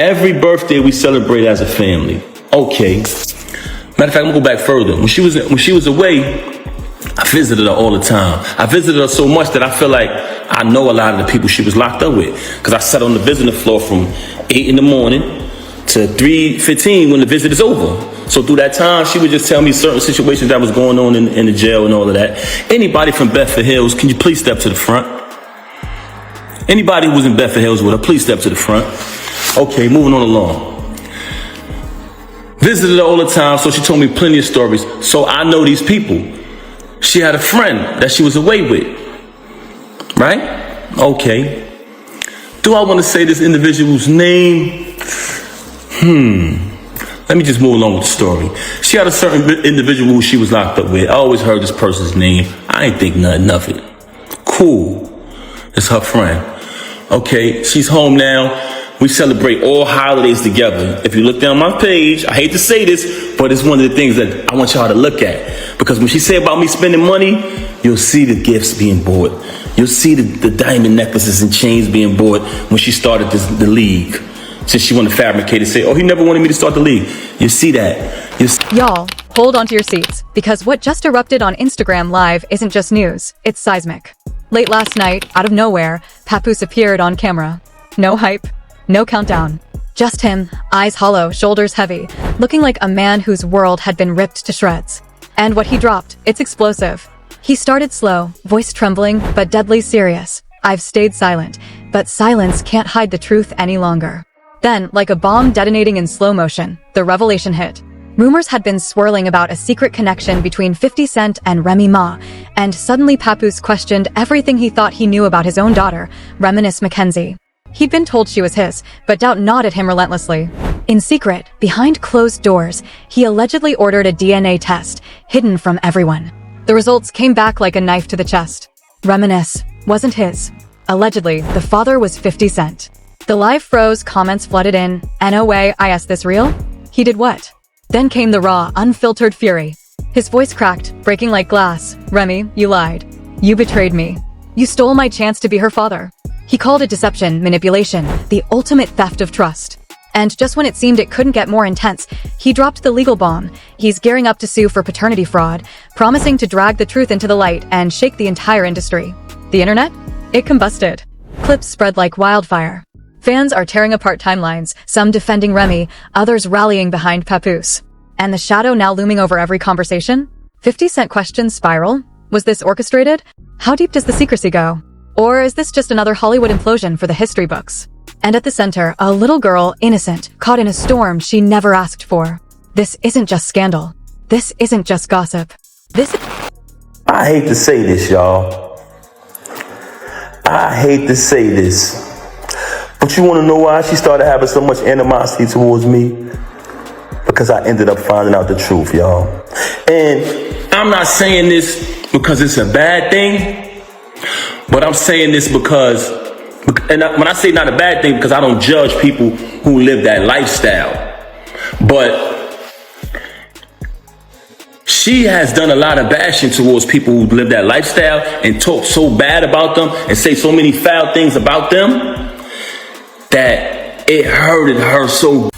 Every birthday we celebrate as a family. Okay. Matter of fact, I'm gonna go back further. When she was away, I visited her all the time. I visited her so much that I feel like I know a lot of the people she was locked up with. Because I sat on the visiting floor from 8 in the morning to 3:15 when the visit is over. So through that time, she would just tell me certain situations that was going on in the jail and all of that. Anybody from Bedford Hills, can you please step to the front? Anybody who was in Bedford Hills with her, please step to the front. Okay, moving on along. Visited her all the time, so she told me plenty of stories. So I know these people. She had a friend that she was away with. Right? Okay. Do I want to say this individual's name? Let me just move along with the story. She had a certain individual who she was locked up with. I always heard this person's name. I ain't think nothing of it. Cool. It's her friend. Okay, she's home now. We celebrate all holidays together. If you look down my page, I hate to say this, but it's one of the things that I want y'all to look at. Because when she said about me spending money, you'll see the gifts being bought. You'll see the diamond necklaces and chains being bought when she started the league. Since she wanted to fabricate and say, oh, he never wanted me to start the league. You see that. Y'all, hold on to your seats, because what just erupted on Instagram Live isn't just news, it's seismic. Late last night, out of nowhere, Papoose appeared on camera. No hype, no countdown. Just him, eyes hollow, shoulders heavy, looking like a man whose world had been ripped to shreds. And what he dropped, it's explosive. He started slow, voice trembling, but deadly serious. I've stayed silent, but silence can't hide the truth any longer. Then, like a bomb detonating in slow motion, the revelation hit. Rumors had been swirling about a secret connection between 50 Cent and Remy Ma, and suddenly Papoose questioned everything he thought he knew about his own daughter, Reminisce Mackenzie. He'd been told she was his, but doubt gnawed at him relentlessly. In secret, behind closed doors, he allegedly ordered a DNA test, hidden from everyone. The results came back like a knife to the chest. Reminisce wasn't his. Allegedly, the father was 50 Cent. The live froze, comments flooded in. No way, I asked, this real? He did what? Then came the raw, unfiltered fury. His voice cracked, breaking like glass. Remy, you lied. You betrayed me. You stole my chance to be her father. He called it deception, manipulation, the ultimate theft of trust. And just when it seemed it couldn't get more intense, he dropped the legal bomb. He's gearing up to sue for paternity fraud, promising to drag the truth into the light and shake the entire industry. The internet? It combusted. Clips spread like wildfire. Fans are tearing apart timelines, some defending Remy, others rallying behind Papoose. And the shadow now looming over every conversation? 50 Cent questions spiral? Was this orchestrated? How deep does the secrecy go? Or is this just another Hollywood implosion for the history books? And at the center, a little girl, innocent, caught in a storm she never asked for. This isn't just scandal. This isn't just gossip. I hate to say this, y'all. I hate to say this. But you want to know why she started having so much animosity towards me? Because I ended up finding out the truth, y'all. And I'm not saying this because it's a bad thing, but I'm saying this because, and when I say not a bad thing, because I don't judge people who live that lifestyle. But she has done a lot of bashing towards people who live that lifestyle and talk so bad about them and say so many foul things about them that it hurted her so.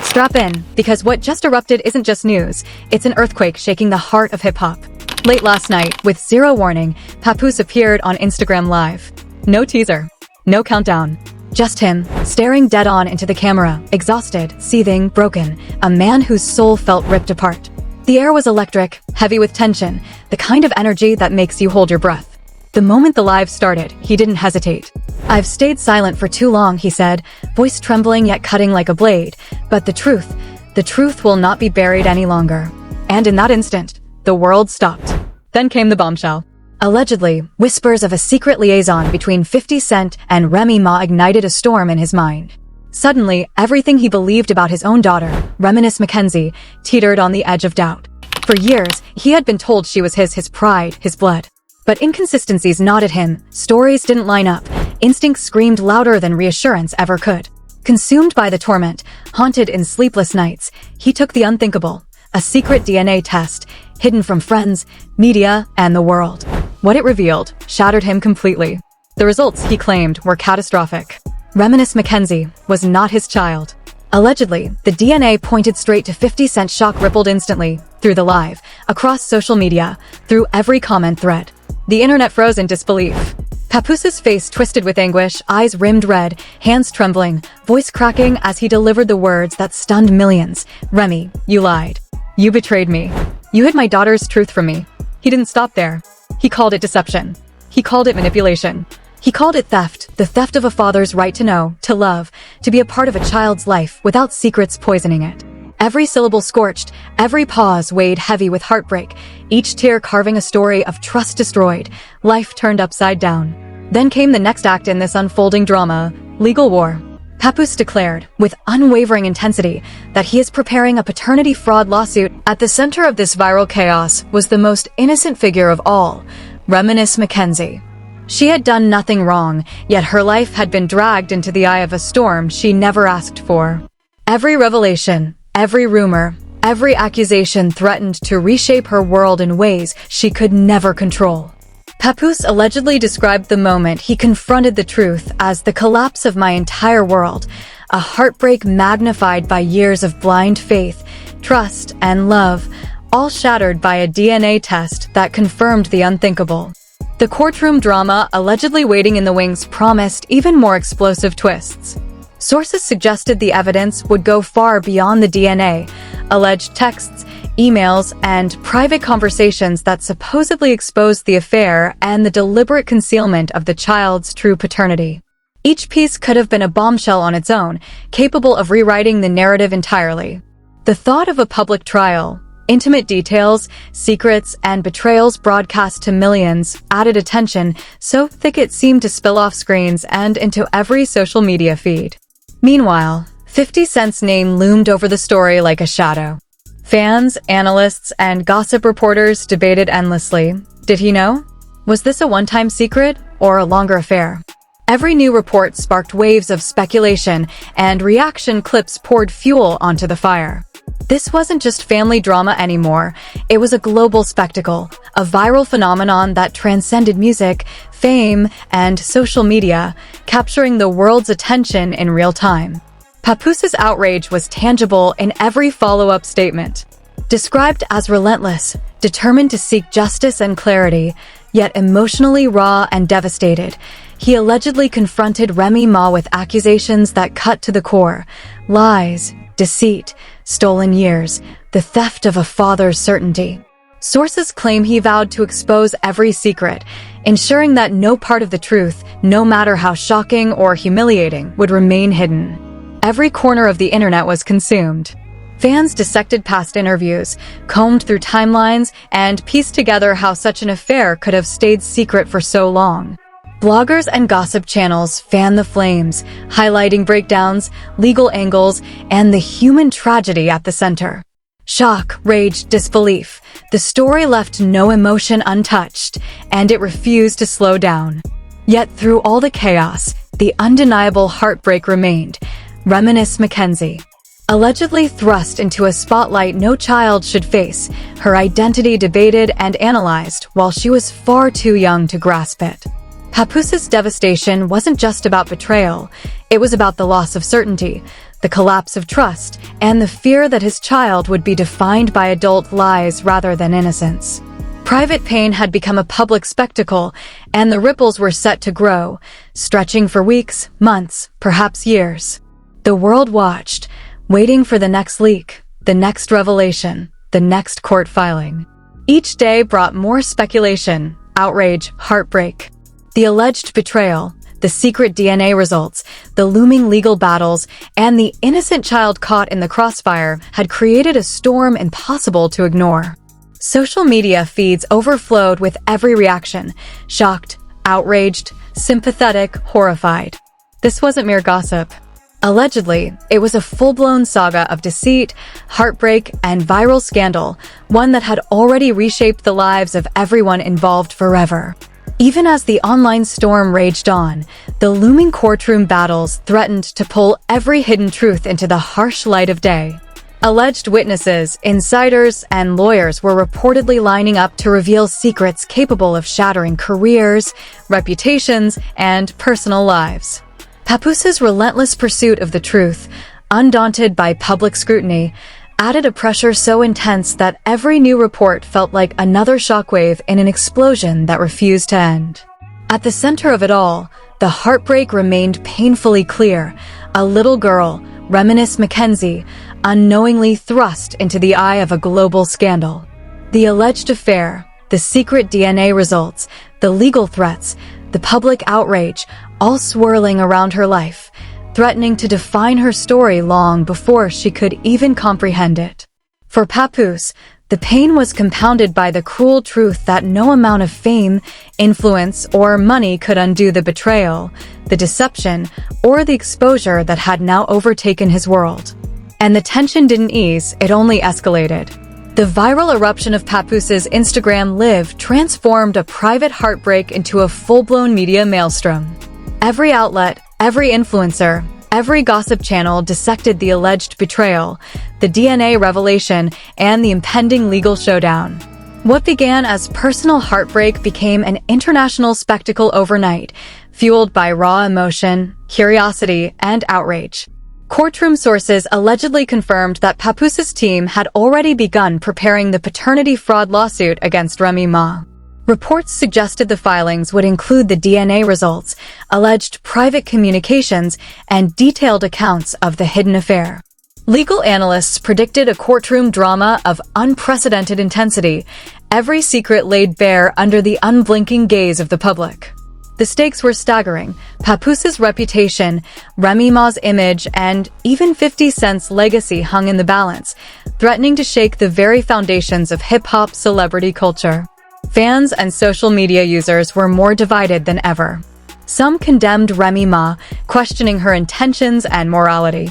Strap in, because what just erupted isn't just news, it's an earthquake shaking the heart of hip-hop. Late last night, with zero warning, Papoose appeared on Instagram Live. No teaser, no countdown. Just him, staring dead on into the camera, exhausted, seething, broken, a man whose soul felt ripped apart. The air was electric, heavy with tension, the kind of energy that makes you hold your breath. The moment the live started, he didn't hesitate. I've stayed silent for too long, he said, voice trembling yet cutting like a blade. But the truth will not be buried any longer. And in that instant, the world stopped. Then came the bombshell. Allegedly, whispers of a secret liaison between 50 Cent and Remy Ma ignited a storm in his mind. Suddenly, everything he believed about his own daughter, Reminisce Mackenzie, teetered on the edge of doubt. For years, he had been told she was his pride, his blood. But inconsistencies gnawed at him, stories didn't line up, instincts screamed louder than reassurance ever could. Consumed by the torment, haunted in sleepless nights, he took the unthinkable, a secret DNA test, hidden from friends, media, and the world. What it revealed shattered him completely. The results, he claimed, were catastrophic. Reminisce Mackenzie was not his child. Allegedly, the DNA pointed straight to 50 Cent. Shock rippled instantly, through the live, across social media, through every comment thread. The internet froze in disbelief. Papooses' face twisted with anguish, eyes rimmed red, hands trembling, voice cracking as he delivered the words that stunned millions. Remy, you lied. You betrayed me. You hid my daughter's truth from me. He didn't stop there. He called it deception. He called it manipulation. He called it theft, the theft of a father's right to know, to love, to be a part of a child's life without secrets poisoning it. Every syllable scorched, every pause weighed heavy with heartbreak, each tear carving a story of trust destroyed, life turned upside down. Then came the next act in this unfolding drama, legal war. Papoose declared, with unwavering intensity, that he is preparing a paternity fraud lawsuit. At the center of this viral chaos was the most innocent figure of all, Reminisce Mackenzie. She had done nothing wrong, yet her life had been dragged into the eye of a storm she never asked for. Every revelation, every rumor, every accusation threatened to reshape her world in ways she could never control. Papoose allegedly described the moment he confronted the truth as the collapse of my entire world, a heartbreak magnified by years of blind faith, trust, and love, all shattered by a DNA test that confirmed the unthinkable. The courtroom drama allegedly waiting in the wings promised even more explosive twists. Sources suggested the evidence would go far beyond the DNA, alleged texts, emails, and private conversations that supposedly exposed the affair and the deliberate concealment of the child's true paternity. Each piece could have been a bombshell on its own, capable of rewriting the narrative entirely. The thought of a public trial, intimate details, secrets, and betrayals broadcast to millions added a tension so thick it seemed to spill off screens and into every social media feed. Meanwhile, 50 Cent's name loomed over the story like a shadow. Fans, analysts, and gossip reporters debated endlessly. Did he know? Was this a one-time secret or a longer affair? Every new report sparked waves of speculation, and reaction clips poured fuel onto the fire. This wasn't just family drama anymore. It was a global spectacle, a viral phenomenon that transcended music, fame, and social media, capturing the world's attention in real time. Papooses' outrage was tangible in every follow-up statement. Described as relentless, determined to seek justice and clarity, yet emotionally raw and devastated, he allegedly confronted Remy Ma with accusations that cut to the core: lies, deceit, stolen years, the theft of a father's certainty. Sources claim he vowed to expose every secret, ensuring that no part of the truth, no matter how shocking or humiliating, would remain hidden. Every corner of the internet was consumed. Fans dissected past interviews, combed through timelines, and pieced together how such an affair could have stayed secret for so long. Bloggers and gossip channels fanned the flames, highlighting breakdowns, legal angles, and the human tragedy at the center. Shock, rage, disbelief. The story left no emotion untouched, and it refused to slow down. Yet through all the chaos, the undeniable heartbreak remained. Reminisce Mackenzie. Allegedly thrust into a spotlight no child should face, her identity debated and analyzed while she was far too young to grasp it. Papooses' devastation wasn't just about betrayal, it was about the loss of certainty, the collapse of trust, and the fear that his child would be defined by adult lies rather than innocence. Private pain had become a public spectacle, and the ripples were set to grow, stretching for weeks, months, perhaps years. The world watched, waiting for the next leak, the next revelation, the next court filing. Each day brought more speculation, outrage, heartbreak. The alleged betrayal, the secret DNA results, the looming legal battles, and the innocent child caught in the crossfire had created a storm impossible to ignore. Social media feeds overflowed with every reaction: shocked, outraged, sympathetic, horrified. This wasn't mere gossip. Allegedly, it was a full-blown saga of deceit, heartbreak, and viral scandal, one that had already reshaped the lives of everyone involved forever. Even as the online storm raged on, the looming courtroom battles threatened to pull every hidden truth into the harsh light of day. Alleged witnesses, insiders, and lawyers were reportedly lining up to reveal secrets capable of shattering careers, reputations, and personal lives. Papooses' relentless pursuit of the truth, undaunted by public scrutiny, added a pressure so intense that every new report felt like another shockwave in an explosion that refused to end. At the center of it all, the heartbreak remained painfully clear. A little girl, Reminis Mackenzie, unknowingly thrust into the eye of a global scandal. The alleged affair, the secret DNA results, the legal threats, the public outrage, all swirling around her life, threatening to define her story long before she could even comprehend it. For Papoose, the pain was compounded by the cruel truth that no amount of fame, influence, or money could undo the betrayal, the deception, or the exposure that had now overtaken his world. And the tension didn't ease, it only escalated. The viral eruption of Papooses' Instagram Live transformed a private heartbreak into a full-blown media maelstrom. Every outlet, every influencer, every gossip channel dissected the alleged betrayal, the DNA revelation, and the impending legal showdown. What began as personal heartbreak became an international spectacle overnight, fueled by raw emotion, curiosity, and outrage. Courtroom sources allegedly confirmed that Papooses' team had already begun preparing the paternity fraud lawsuit against Remy Ma. Reports suggested the filings would include the DNA results, alleged private communications, and detailed accounts of the hidden affair. Legal analysts predicted a courtroom drama of unprecedented intensity, every secret laid bare under the unblinking gaze of the public. The stakes were staggering: Papooses' reputation, Remy Ma's image, and even 50 Cent's legacy hung in the balance, threatening to shake the very foundations of hip-hop celebrity culture. Fans and social media users were more divided than ever. Some condemned Remy Ma, questioning her intentions and morality.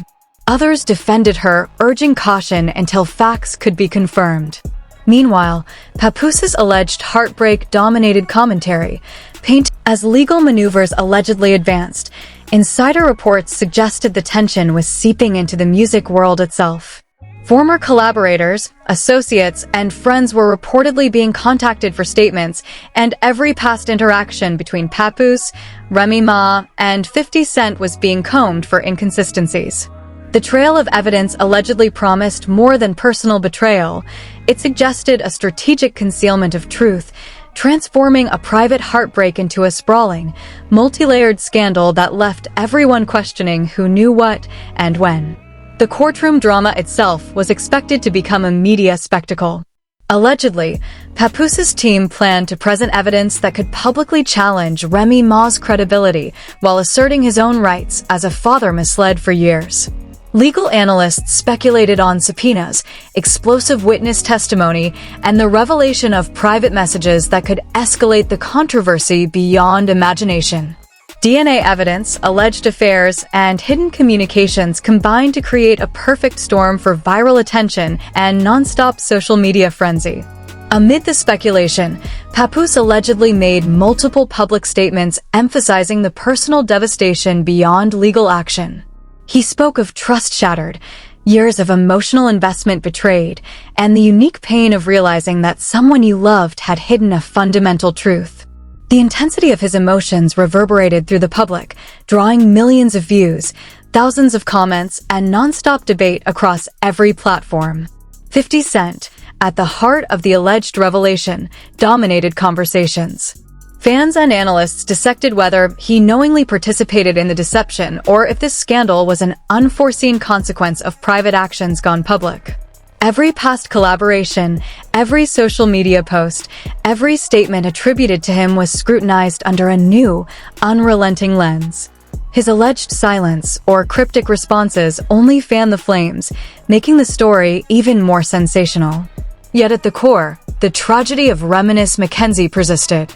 Others defended her, urging caution until facts could be confirmed. Meanwhile, Papooses' alleged heartbreak dominated commentary, painted as legal maneuvers allegedly advanced. Insider reports suggested the tension was seeping into the music world itself. Former collaborators, associates, and friends were reportedly being contacted for statements, and every past interaction between Papoose, Remy Ma, and 50 Cent was being combed for inconsistencies. The trail of evidence allegedly promised more than personal betrayal. It suggested a strategic concealment of truth, transforming a private heartbreak into a sprawling, multi-layered scandal that left everyone questioning who knew what and when. The courtroom drama itself was expected to become a media spectacle. Allegedly, Papooses' team planned to present evidence that could publicly challenge Remy Ma's credibility while asserting his own rights as a father misled for years. Legal analysts speculated on subpoenas, explosive witness testimony, and the revelation of private messages that could escalate the controversy beyond imagination. DNA evidence, alleged affairs, and hidden communications combined to create a perfect storm for viral attention and non-stop social media frenzy. Amid the speculation, Papoose allegedly made multiple public statements emphasizing the personal devastation beyond legal action. He spoke of trust shattered, years of emotional investment betrayed, and the unique pain of realizing that someone you loved had hidden a fundamental truth. The intensity of his emotions reverberated through the public, drawing millions of views, thousands of comments, and non-stop debate across every platform. 50 Cent, at the heart of the alleged revelation, dominated conversations. Fans and analysts dissected whether he knowingly participated in the deception or if this scandal was an unforeseen consequence of private actions gone public. Every past collaboration, every social media post, every statement attributed to him was scrutinized under a new, unrelenting lens. His alleged silence or cryptic responses only fanned the flames, making the story even more sensational. Yet at the core, the tragedy of Reminis Mackenzie persisted.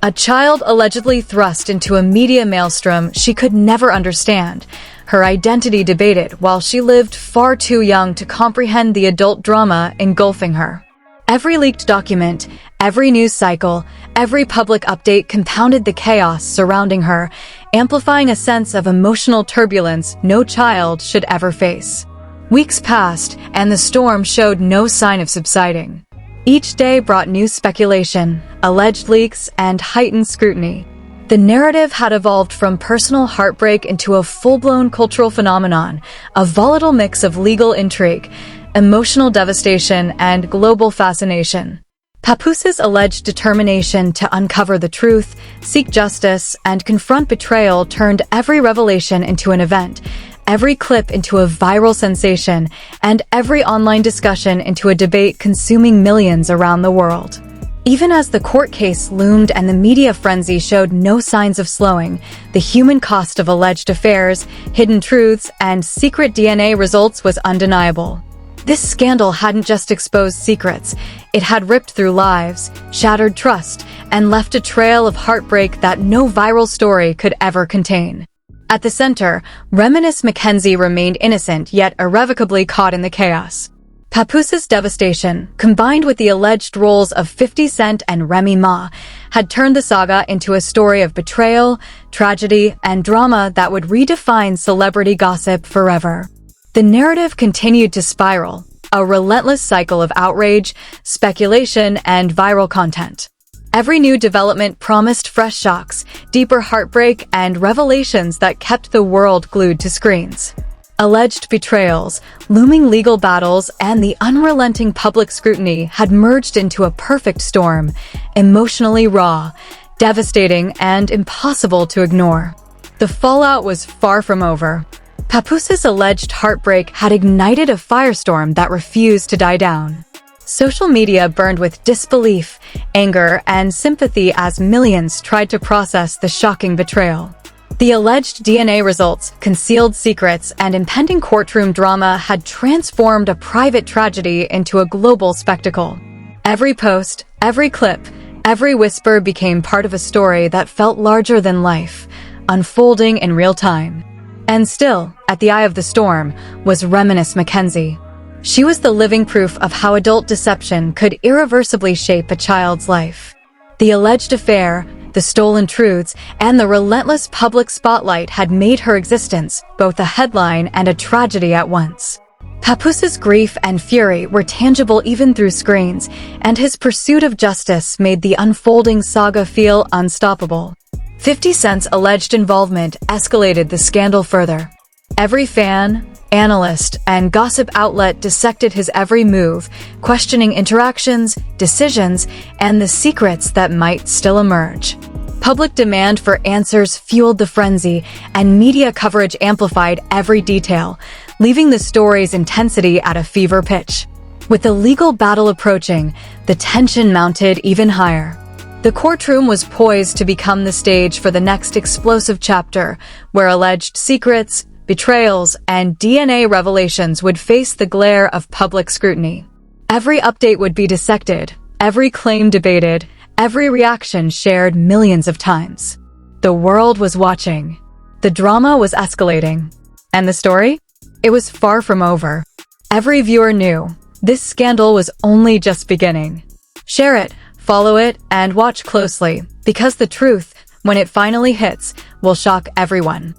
A child allegedly thrust into a media maelstrom she could never understand, her identity debated while she lived far too young to comprehend the adult drama engulfing her. Every leaked document, every news cycle, every public update compounded the chaos surrounding her, amplifying a sense of emotional turbulence no child should ever face. Weeks passed, and the storm showed no sign of subsiding. Each day brought new speculation, alleged leaks, and heightened scrutiny. The narrative had evolved from personal heartbreak into a full-blown cultural phenomenon, a volatile mix of legal intrigue, emotional devastation, and global fascination. Papooses' alleged determination to uncover the truth, seek justice, and confront betrayal turned every revelation into an event, every clip into a viral sensation, and every online discussion into a debate consuming millions around the world. Even as the court case loomed and the media frenzy showed no signs of slowing, the human cost of alleged affairs, hidden truths, and secret DNA results was undeniable. This scandal hadn't just exposed secrets, it had ripped through lives, shattered trust, and left a trail of heartbreak that no viral story could ever contain. At the center, Reminis Mackenzie remained innocent yet irrevocably caught in the chaos. Papooses' devastation, combined with the alleged roles of 50 Cent and Remy Ma, had turned the saga into a story of betrayal, tragedy, and drama that would redefine celebrity gossip forever. The narrative continued to spiral, a relentless cycle of outrage, speculation, and viral content. Every new development promised fresh shocks, deeper heartbreak, and revelations that kept the world glued to screens. Alleged betrayals, looming legal battles, and the unrelenting public scrutiny had merged into a perfect storm, emotionally raw, devastating, and impossible to ignore. The fallout was far from over. Papooses' alleged heartbreak had ignited a firestorm that refused to die down. Social media burned with disbelief, anger, and sympathy as millions tried to process the shocking betrayal. The alleged DNA results, concealed secrets, and impending courtroom drama had transformed a private tragedy into a global spectacle. Every post, every clip, every whisper became part of a story that felt larger than life, unfolding in real time. And still, at the eye of the storm, was Reminis Mackenzie. She was the living proof of how adult deception could irreversibly shape a child's life. The alleged affair, the stolen truths, and the relentless public spotlight had made her existence both a headline and a tragedy at once. Papooses' grief and fury were tangible even through screens, and his pursuit of justice made the unfolding saga feel unstoppable. 50 Cent's alleged involvement escalated the scandal further. Every fan, analyst, and gossip outlet dissected his every move, questioning interactions, decisions, and the secrets that might still emerge. Public demand for answers fueled the frenzy, and media coverage amplified every detail, leaving the story's intensity at a fever pitch. With the legal battle approaching, the tension mounted even higher. The courtroom was poised to become the stage for the next explosive chapter, where alleged secrets, betrayals, and DNA revelations would face the glare of public scrutiny. Every update would be dissected, every claim debated, every reaction shared millions of times. The world was watching. The drama was escalating. And the story? It was far from over. Every viewer knew this scandal was only just beginning. Share it, follow it, and watch closely, because the truth, when it finally hits, will shock everyone.